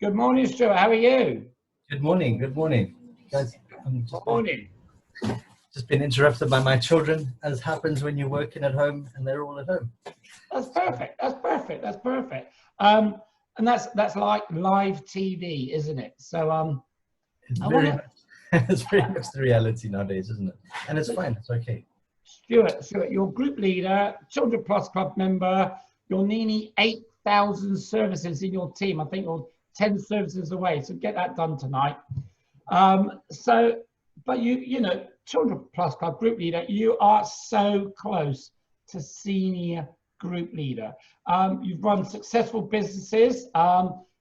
Good morning, Stuart. How are you? Good morning. Good morning, guys. I'm Good morning. just been interrupted by my children, as happens when you're working at home and they're all at home. That's perfect. That's perfect. That's perfect. And that's like live TV, isn't it? So It's I very want much, it's very much the reality nowadays, isn't it? And it's fine. It's okay. to, Stuart, you're group leader, Children Plus Club member. You're nearly 8,000 services in your team. I think you're 10 services away. So get that done tonight. But you know, Children Plus Club group leader, you are so close to senior group leader. You've run successful businesses.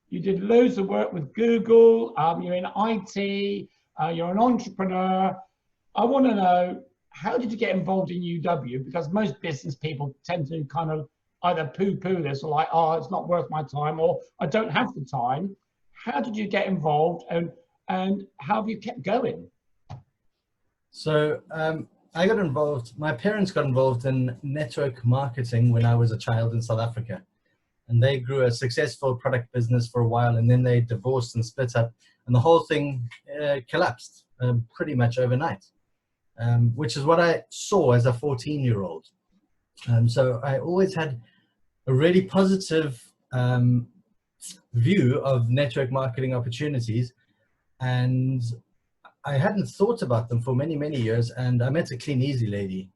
You did loads of work with Google. You're in IT. You're an entrepreneur. I want to know, how did you get involved in UW? Because most business people tend to kind of either poo-poo this or like, oh, it's not worth my time, or I don't have the time. How did you get involved, and how have you kept going? So I got involved, my parents got involved in network marketing when I was a child in South Africa. And they grew a successful product business for a while, and then they divorced and split up. And the whole thing collapsed pretty much overnight, which is what I saw as a 14-year-old. So I always had a really positive view of network marketing opportunities, and I hadn't thought about them for many, many years. And I met a Clean Easy lady,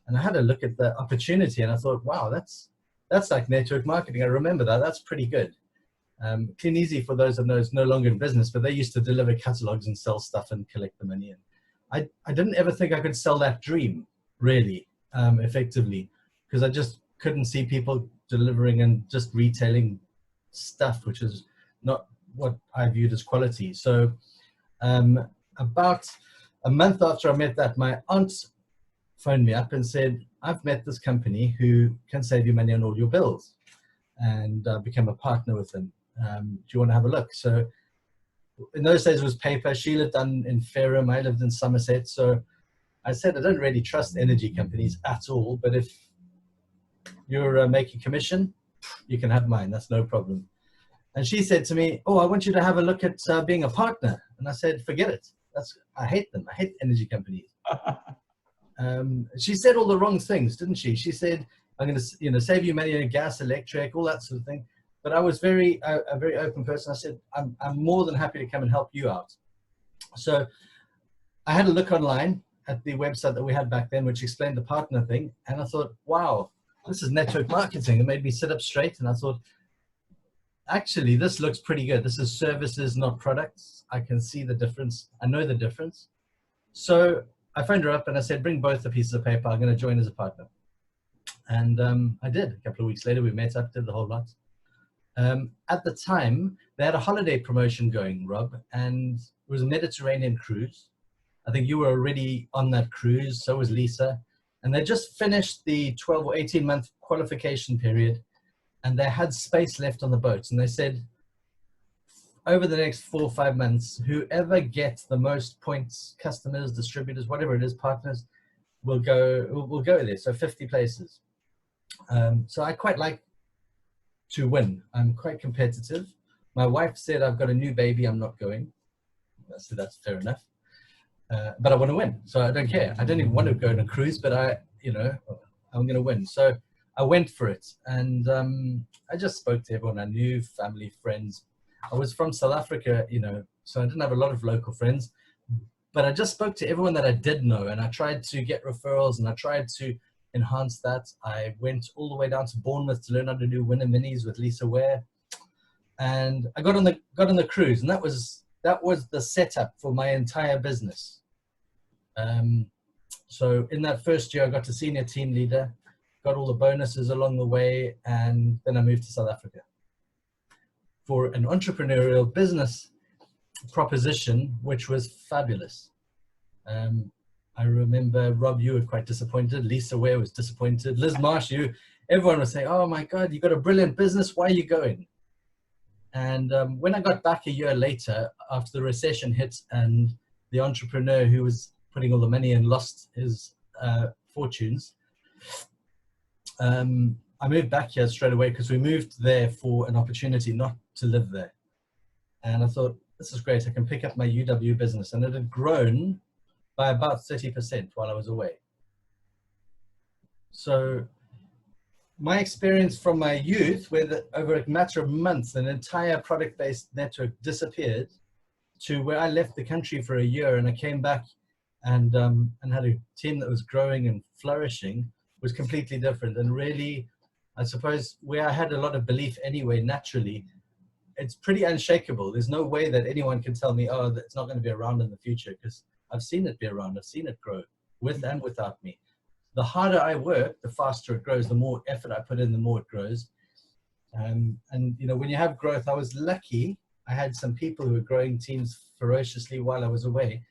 and I had a look at the opportunity, and I thought, wow, that's like network marketing. I remember that. That's pretty good. Clean Easy, for those that know, is no longer in business, but they used to deliver catalogs and sell stuff and collect the money. And I didn't ever think I could sell that dream really effectively, because I just couldn't see people delivering and just retailing stuff, which is not what I viewed as quality. So about a month after I met that, my aunt phoned me up and said, I've met this company who can save you money on all your bills, and became a partner with them. Do you want to have a look? So in those days it was paper. She lived in Fareham, I lived in Somerset. So I said, I don't really trust energy companies at all, but if you're making commission, you can have mine. That's no problem. And she said to me, oh, I want you to have a look at being a partner. And I said, forget it. I hate them. I hate energy companies. She said all the wrong things, didn't she? She said, I'm going to save you money on gas, electric, all that sort of thing. But I was a very open person. I said, I'm more than happy to come and help you out. So I had a look online at the website that we had back then, which explained the partner thing. And I thought, wow, this is network marketing. It made me sit up straight. And I thought, actually, this looks pretty good. This is services, not products. I can see the difference. I know the difference. So I phoned her up and I said, bring both the pieces of paper. I'm going to join as a partner. And I did. A couple of weeks later, we met up, did the whole lot. At the time, they had a holiday promotion going, Rob, and it was a Mediterranean cruise. I think you were already on that cruise, so was Lisa. And they just finished the 12 or 18-month qualification period, and they had space left on the boats. And they said, over the next 4 or 5 months, whoever gets the most points, customers, distributors, whatever it is, partners, will go there. So 50 places. So I quite like to win. I'm quite competitive. My wife said, I've got a new baby, I'm not going. I said, that's fair enough. But I want to win, so I don't care. I don't even want to go on a cruise, but I'm going to win. So I went for it, and I just spoke to everyone I knew, family, friends. I was from South Africa, so I didn't have a lot of local friends, but I just spoke to everyone that I did know, and I tried to get referrals, and I tried to enhance that. I went all the way down to Bournemouth to learn how to do winner minis with Lisa Ware, and I got on the cruise, and that was the setup for my entire business. So in that first year, I got to senior team leader, got all the bonuses along the way, and then I moved to South Africa for an entrepreneurial business proposition, which was fabulous. I remember, Rob, you were quite disappointed. Lisa Ware was disappointed. Liz Marsh, everyone was saying, oh my God, you got a brilliant business. Why are you going? And when I got back a year later, after the recession hit and the entrepreneur who was putting all the money in lost his fortunes, I moved back here straight away, because we moved there for an opportunity, not to live there. And I thought, this is great. I can pick up my UW business. And it had grown by about 30% while I was away. So my experience from my youth, where over a matter of months, an entire product-based network disappeared, to where I left the country for a year and I came back and had a team that was growing and flourishing, was completely different. And really, I suppose, where I had a lot of belief anyway, naturally, it's pretty unshakable. There's no way that anyone can tell me, oh, it's not going to be around in the future, because I've seen it be around. I've seen it grow with and without me. The harder I work, the faster it grows. The more effort I put in, the more it grows. And you know, when you have growth, I was lucky. I had some people who were growing teams ferociously while I was away.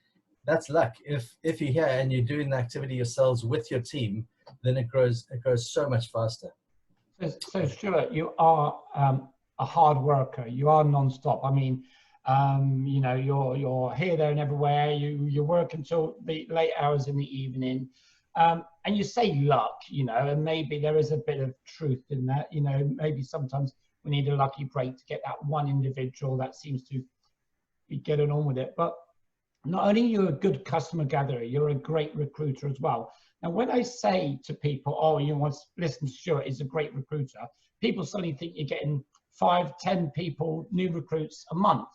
That's luck. If you're here and you're doing the activity yourselves with your team, then it grows so much faster. So Stuart, you are a hard worker. You are non-stop. I mean, you know, you're here, there, and everywhere. You work until the late hours in the evening, and you say luck, you know, and maybe there is a bit of truth in that. You know, maybe sometimes we need a lucky break to get that one individual that seems to be getting on with it. But not only you're a good customer gatherer, you're a great recruiter as well. Now, when I say to people, oh, you want to listen to Stuart, he's a great recruiter, people suddenly think you're getting 5, 10 people, new recruits a month.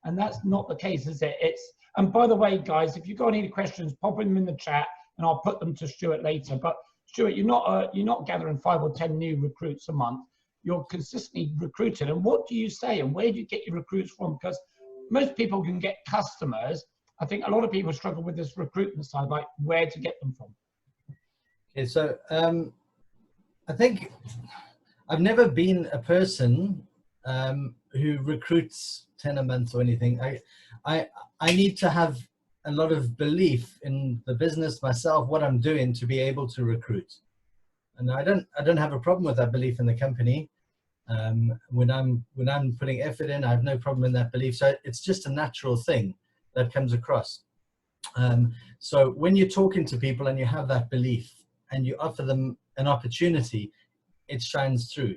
And that's not the case, is it? And by the way, guys, if you've got any questions, pop them in the chat and I'll put them to Stuart later. But Stuart, you're not gathering 5 or 10 new recruits a month. You're consistently recruiting. And what do you say? And where do you get your recruits from? Because most people can get customers. I think a lot of people struggle with this recruitment side, like where to get them from. Okay, so I think I've never been a person who recruits 10 a month or anything. I need to have a lot of belief in the business myself, what I'm doing, to be able to recruit. And I don't have a problem with that belief in the company. When I'm putting effort in, I have no problem in that belief. So it's just a natural thing that comes across. So when you're talking to people and you have that belief and you offer them an opportunity, it shines through.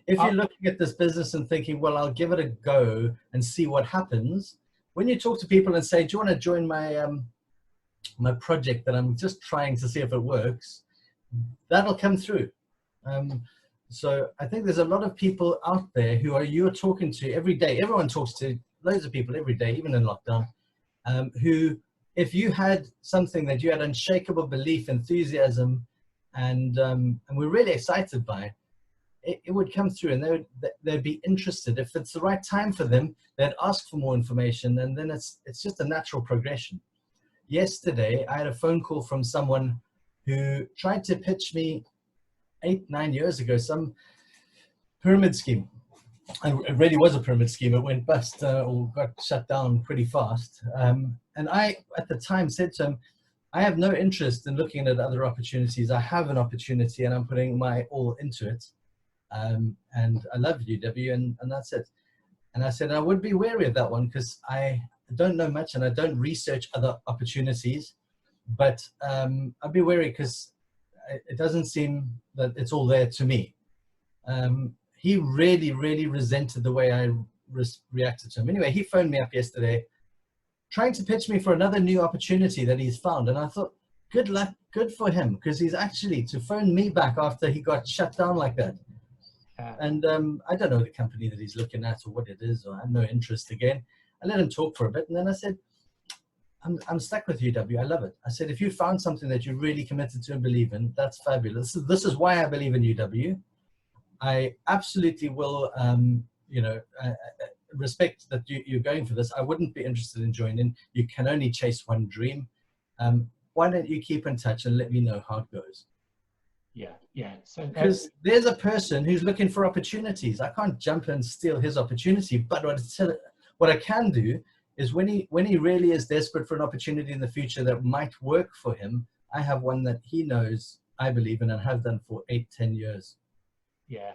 If you're looking at this business and thinking, well, I'll give it a go and see what happens, when you talk to people and say, do you want to join my my project that I'm just trying to see if it works, that'll come through. So I think there's a lot of people out there who you're talking to every day. Everyone talks to loads of people every day, even in lockdown, who, if you had something that you had unshakable belief, enthusiasm, and we're really excited by, it would come through, and they'd be interested. If it's the right time for them, they'd ask for more information, and then it's just a natural progression. Yesterday, I had a phone call from someone who tried to pitch me 8-9 years ago some pyramid scheme. It really was a pyramid scheme. It went bust or got shut down pretty fast. And I, at the time, said to him, I have no interest in looking at other opportunities. I have an opportunity and I'm putting my all into it. And I love UW, and that's it. And I said, I would be wary of that one because I don't know much and I don't research other opportunities, but I'd be wary because it doesn't seem that it's all there to me. He really, really resented the way I reacted to him. Anyway, he phoned me up yesterday trying to pitch me for another new opportunity that he's found. And I thought, good luck, good for him, because he's actually to phone me back after he got shut down like that. And I don't know the company that he's looking at or what it is, or I have no interest again. I let him talk for a bit, and then I said, I'm stuck with UW. I love it. I said, if you found something that you're really committed to and believe in, that's fabulous. This is why I believe in UW. I absolutely will, respect that you're going for this. I wouldn't be interested in joining. You can only chase one dream. Why don't you keep in touch and let me know how it goes? Yeah. So because there's a person who's looking for opportunities. I can't jump and steal his opportunity, but what I can do is when he really is desperate for an opportunity in the future that might work for him, I have one that he knows I believe in and have done for 8-10 years. Yeah.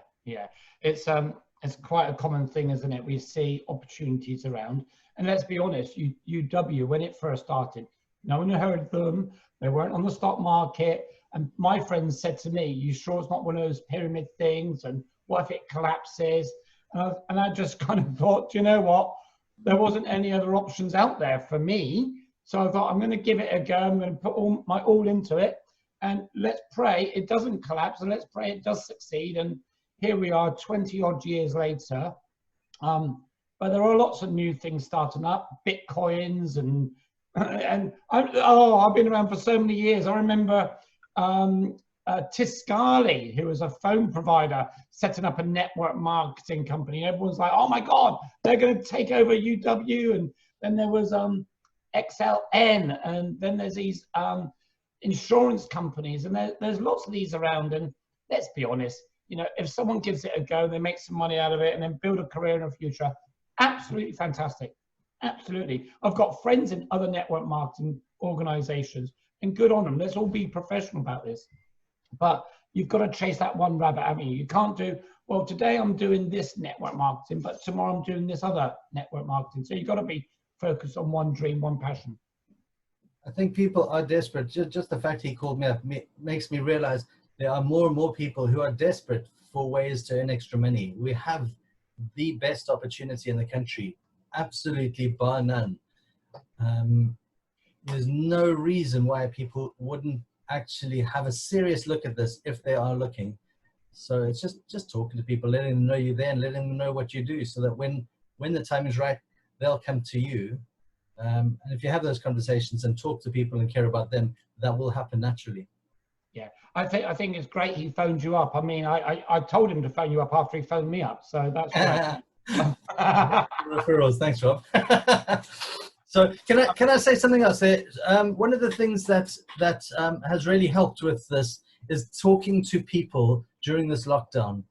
It's quite a common thing, isn't it? We see opportunities around, and let's be honest, UW, when it first started, no one heard of them. They weren't on the stock market. And my friends said to me, you sure it's not one of those pyramid things? And what if it collapses? And I just kind of thought, you know what, there wasn't any other options out there for me. So I thought, I'm going to give it a go. I'm going to put my all into it, and let's pray it doesn't collapse, and let's pray it does succeed. And here we are 20 odd years later. But there are lots of new things starting up, Bitcoins and I've been around for so many years. I remember Tiscali, who was a phone provider, setting up a network marketing company. Everyone's like, oh my God, they're going to take over UW. And then there was XLN, and then there's these insurance companies, and there's lots of these around. And let's be honest, you know, if someone gives it a go, they make some money out of it and then build a career in the future, absolutely fantastic. Absolutely. I've got friends in other network marketing organizations, and good on them. Let's all be professional about this. But you've got to chase that one rabbit, haven't you? You can't do, well, today I'm doing this network marketing, but tomorrow I'm doing this other network marketing. So you've got to be focused on one dream, one passion. I think people are desperate. Just the fact he called me up makes me realize there are more and more people who are desperate for ways to earn extra money. We have the best opportunity in the country, absolutely bar none. There's no reason why people wouldn't actually have a serious look at this if they are looking. So it's just talking to people, letting them know you're there and letting them know what you do, so that when the time is right, they'll come to you. And if you have those conversations and talk to people and care about them, that will happen naturally. Yeah, I think it's great he phoned you up. I mean, I told him to phone you up after he phoned me up, so that's great. Referrals, thanks, Rob. So can I say something else there? One of the things that has really helped with this is talking to people during this lockdown.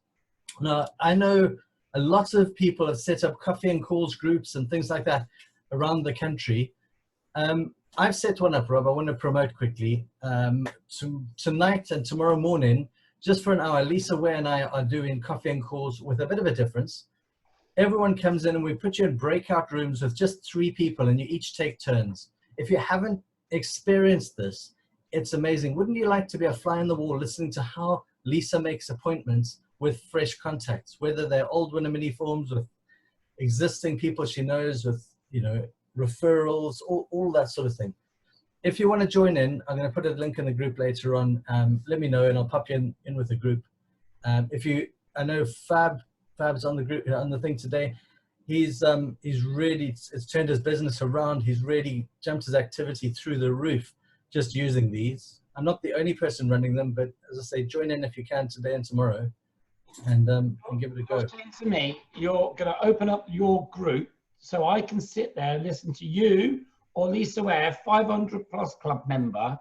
Now, I know a lot of people have set up coffee and calls groups and things like that around the country. I've set one up, Rob. I want to promote quickly. Tonight and tomorrow morning, just for an hour, Lisa Ware and I are doing coffee and calls with a bit of a difference. Everyone comes in and we put you in breakout rooms with just 3 people, and you each take turns. If you haven't experienced this, it's amazing. Wouldn't you like to be a fly on the wall listening to how Lisa makes appointments with fresh contacts, whether they're old Winnemini forms, with existing people she knows, with, you know, referrals, all that sort of thing. If you want to join in, I'm going to put a link in the group later on. Let me know and I'll pop you in with the group. I know Fab's on the group, on the thing today. He's really, it's turned his business around. He's really jumped his activity through the roof just using these. I'm not the only person running them, but as I say, join in if you can today and tomorrow, and give it a go. To me, you're going to open up your group so I can sit there and listen to you or Lisa Ware, 500 plus club member,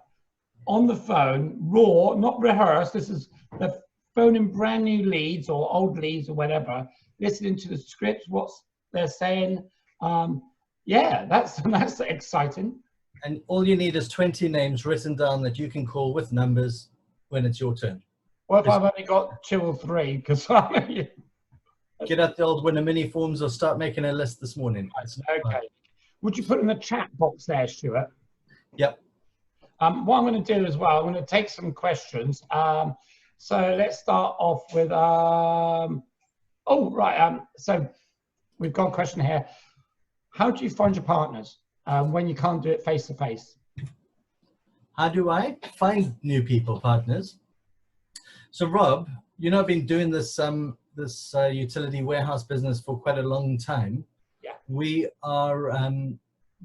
on the phone, raw, not rehearsed. This is the phoning brand new leads or old leads or whatever, listening to the scripts, what they're saying. Yeah, that's exciting. And all you need is 20 names written down that you can call with numbers when it's your turn. What if I've only got 2 or 3? Because get out the old Winnemini forms or start making a list this morning. Okay. Would you put in the chat box there, Stuart? Yep. What I'm going to do as well, I'm going to take some questions. So let's start off with, so we've got a question here. How do you find your partners when you can't do it face to face? How do I find new people, partners? So Rob, you know, I've been doing this utility warehouse business for quite a long time. Yeah. We are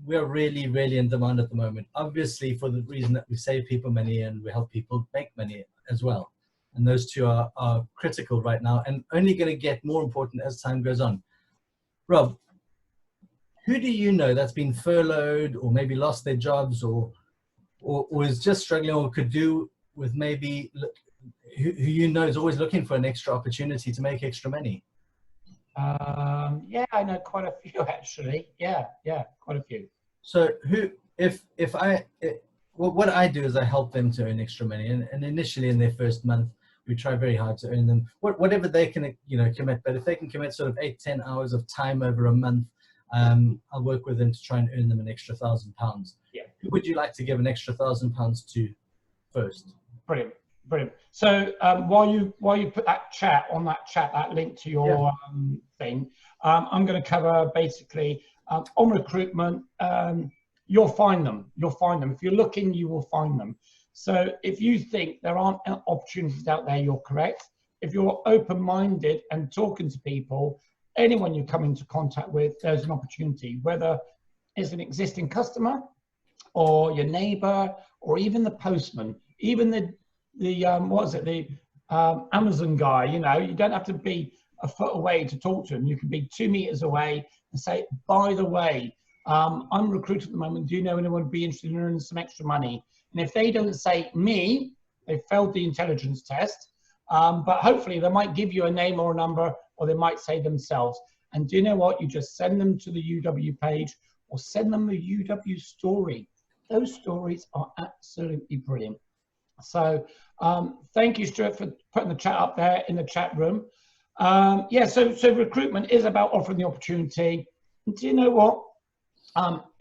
really, really in demand at the moment, obviously for the reason that we save people money and we help people make money as well. And those two are critical right now and only going to get more important as time goes on. Rob, who do you know that's been furloughed or maybe lost their jobs or is just struggling or could do with maybe, who you know is always looking for an extra opportunity to make extra money? Yeah, I know quite a few actually. Yeah, quite a few. So what I do is I help them to earn extra money, and initially in their first month, we try very hard to earn them whatever they can, commit. But if they can commit sort of 8-10 hours of time over a month, I'll work with them to try and earn them an extra £1,000. Yeah. Who would you like to give an extra £1,000 to first? Brilliant. Brilliant. So while you put that chat on that link to your thing, I'm going to cover basically on recruitment. You'll find them. You'll find them. If you're looking, you will find them. So if you think there aren't opportunities out there, you're correct. If you're open-minded and talking to people, anyone you come into contact with, there's an opportunity, whether it's an existing customer or your neighbor or even the postman, even the Amazon guy. You know, you don't have to be a foot away to talk to him. You can be 2 meters away and say, by the way, I'm recruiting at the moment. Do you know anyone would be interested in earning some extra money? And if they don't say me, they failed the intelligence test. But hopefully they might give you a name or a number, or they might say themselves. And do you know what? You just send them to the UW page or send them a UW story. Those stories are absolutely brilliant. So thank you, Stuart, for putting the chat up there in the chat room. So recruitment is about offering the opportunity. And do you know what?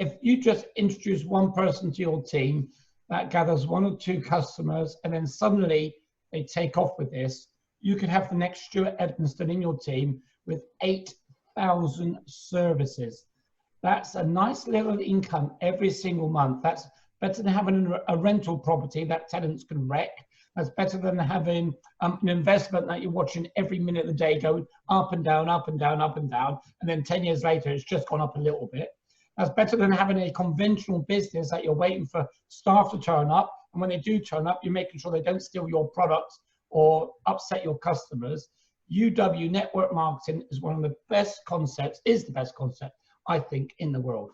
If you just introduce one person to your team, that gathers 1 or 2 customers, and then suddenly they take off with this, you could have the next Stuart Edmonstone in your team with 8,000 services. That's a nice little income every single month. That's better than having a rental property that tenants can wreck. That's better than having an investment that you're watching every minute of the day go up and down, up and down, up and down, and then 10 years later it's just gone up a little bit. That's better than having a conventional business that you're waiting for staff to turn up, and when they do turn up, you're making sure they don't steal your products or upset your customers. UW network marketing is one of the best concepts, is the best concept, I think, in the world.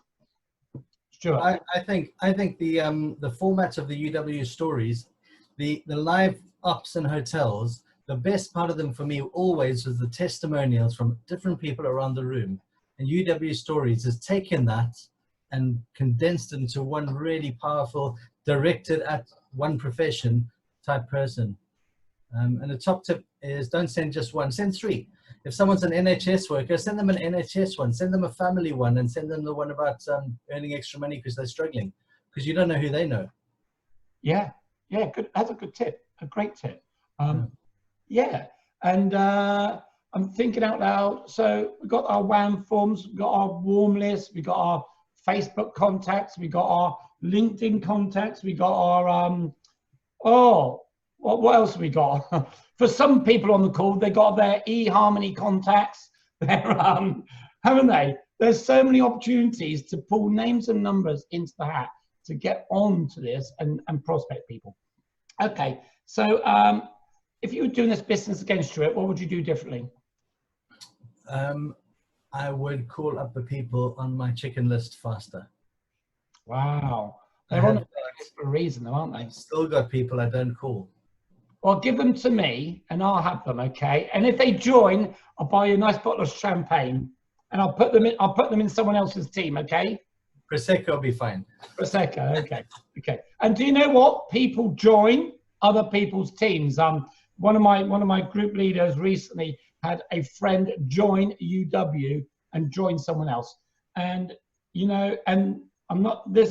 Stuart. I think the format of the UW stories, the live ops and hotels, the best part of them for me always was the testimonials from different people around the room. And UW Stories has taken that and condensed it into one really powerful, directed at one profession type person. And the top tip is don't send just one, send 3. If someone's an NHS worker, send them an NHS one, send them a family one, and send them the one about earning extra money because they're struggling, because you don't know who they know. Yeah, good. That's a good tip, a great tip. And I'm thinking out loud. So we've got our WAM forms, we've got our warm list, we've got our Facebook contacts, we've got our LinkedIn contacts, we've got our, what else have we got? For some people on the call, they got their eHarmony contacts, haven't they? There's so many opportunities to pull names and numbers into the hat to get on to this and prospect people. Okay, so if you were doing this business again, Stuart, what would you do differently? I would call up the people on my chicken list faster. Wow. They're on the list for a reason, though, aren't they? I've still got people I don't call. Well, give them to me and I'll have them, okay? And if they join, I'll buy you a nice bottle of champagne and I'll put them in someone else's team, okay? Prosecco will be fine. Prosecco, okay. Okay. And do you know what? People join other people's teams. One of my group leaders recently had a friend join UW and join someone else. And, you know, and I'm not, this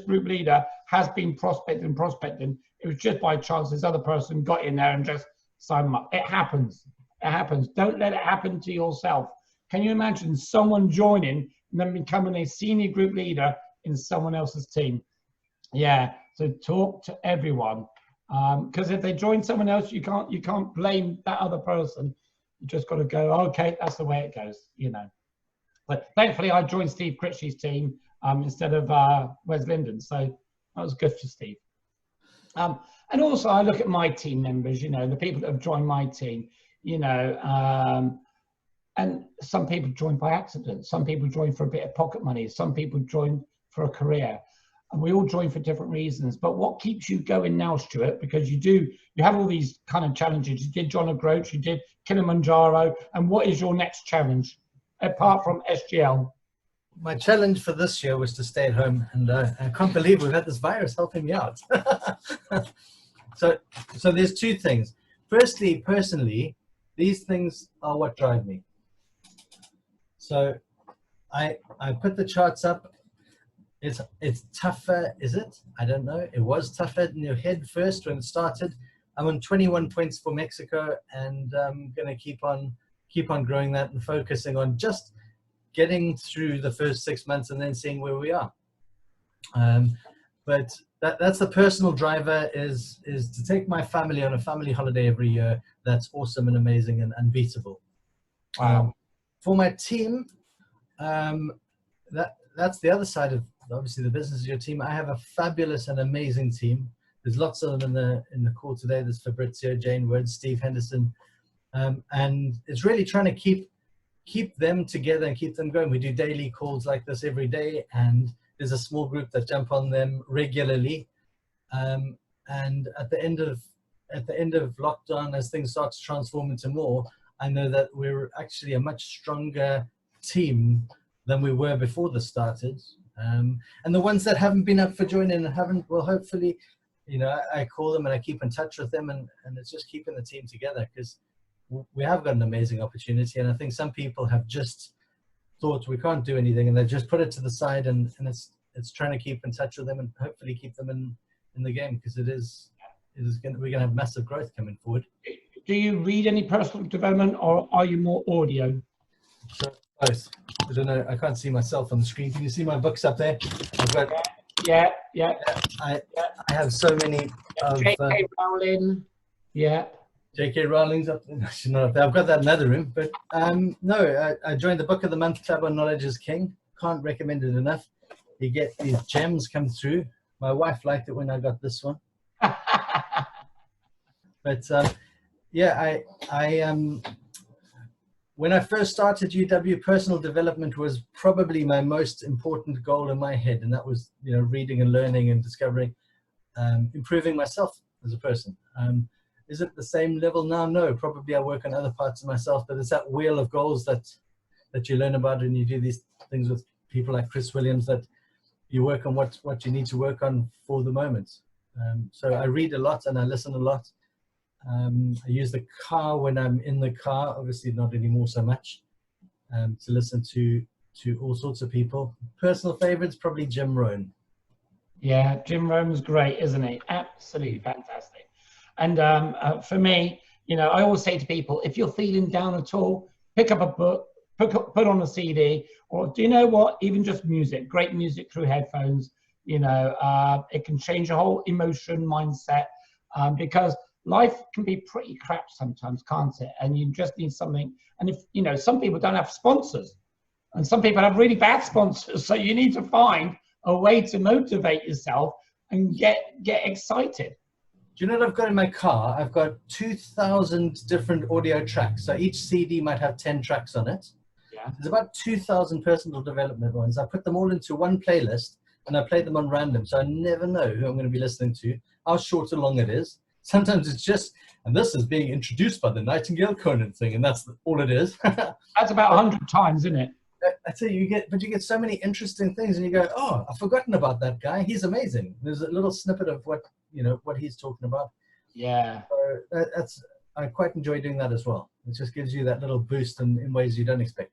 group leader has been prospecting. It was just by chance this other person got in there and just signed them up. It happens. It happens. Don't let it happen to yourself. Can you imagine someone joining and then becoming a senior group leader in someone else's team? Yeah. So talk to everyone. Because if they join someone else, you can't blame that other person. You just got to go, okay, that's the way it goes, you know. But thankfully, I joined Steve Critchley's team instead of Wes Linden, so that was good for Steve. And also, I look at my team members, you know, the people that have joined my team, you know, and some people join by accident, some people join for a bit of pocket money, some people join for a career. And we all join for different reasons. But what keeps you going now, Stuart? Because you have all these kind of challenges. You did John O'Groats, you did Kilimanjaro. And what is your next challenge, apart from SGL? My challenge for this year was to stay at home. And I can't believe we've had this virus helping me out. So there's 2 things. Firstly, personally, these things are what drive me. So I put the charts up. It's tougher, is it? I don't know. It was tougher in your head first when it started. I'm on 21 points for Mexico, and I'm going to keep on growing that and focusing on just getting through the first 6 months and then seeing where we are. But that's the personal driver, is to take my family on a family holiday every year. That's awesome and amazing and unbeatable. Wow. For my team, that's the other side of obviously the business of your team. I have a fabulous and amazing team. There's lots of them in the call today. There's Fabrizio, Jane Wood, Steve Henderson, and it's really trying to keep them together and keep them going. We do daily calls like this every day, and there's a small group that jump on them regularly. And at the end of lockdown, as things start to transform into more, I know that we're actually a much stronger team than we were before this started. And the ones that haven't been up for joining and haven't, well, hopefully, I call them and I keep in touch with them, and it's just keeping the team together, because we have got an amazing opportunity. And I think some people have just thought we can't do anything, and they've just put it to the side, and it's trying to keep in touch with them and hopefully keep them in the game, because we're going to have massive growth coming forward. Do you read any personal development, or are you more audio? So, both. I don't know. I can't see myself on the screen. Can you see my books up there? I've got, yeah. I have so many. J.K. Rowling. Yeah. J.K. Rowling's up there. I've got that in another room. But no, I joined the Book of the Month Club on Knowledge is King. Can't recommend it enough. You get these gems come through. My wife liked it when I got this one. But yeah, when I first started UW, personal development was probably my most important goal in my head, and that was reading and learning and discovering, improving myself as a person. Is it the same level now? No, probably I work on other parts of myself, but it's that wheel of goals that you learn about, and you do these things with people like Chris Williams, that you work on what you need to work on for the moment. So I read a lot and I listen a lot. I use the car when I'm in the car, obviously not anymore so much, to listen to all sorts of people. Personal favorites, probably Jim Rohn. Yeah, Jim Rohn's great, isn't he? Absolutely fantastic. And for me, I always say to people, if you're feeling down at all, pick up a book, put on a CD, or do you know what? Even just music, great music through headphones. It can change your whole emotion, mindset, because life can be pretty crap sometimes, can't it? And you just need something. And if some people don't have sponsors, and some people have really bad sponsors, so you need to find a way to motivate yourself and get excited. Do you know what I've got in my car? I've got 2,000 different audio tracks. So each CD might have 10 tracks on it. Yeah. There's about 2,000 personal development ones. I put them all into one playlist, and I play them on random. So I never know who I'm going to be listening to, how short or long it is. Sometimes it's just, and this is being introduced by the Nightingale Conan thing, and that's all it is. That's about 100 times, isn't it? I tell you, you get so many interesting things, and you go, oh, I've forgotten about that guy. He's amazing. There's a little snippet of what he's talking about. Yeah. So I quite enjoy doing that as well. It just gives you that little boost in ways you don't expect.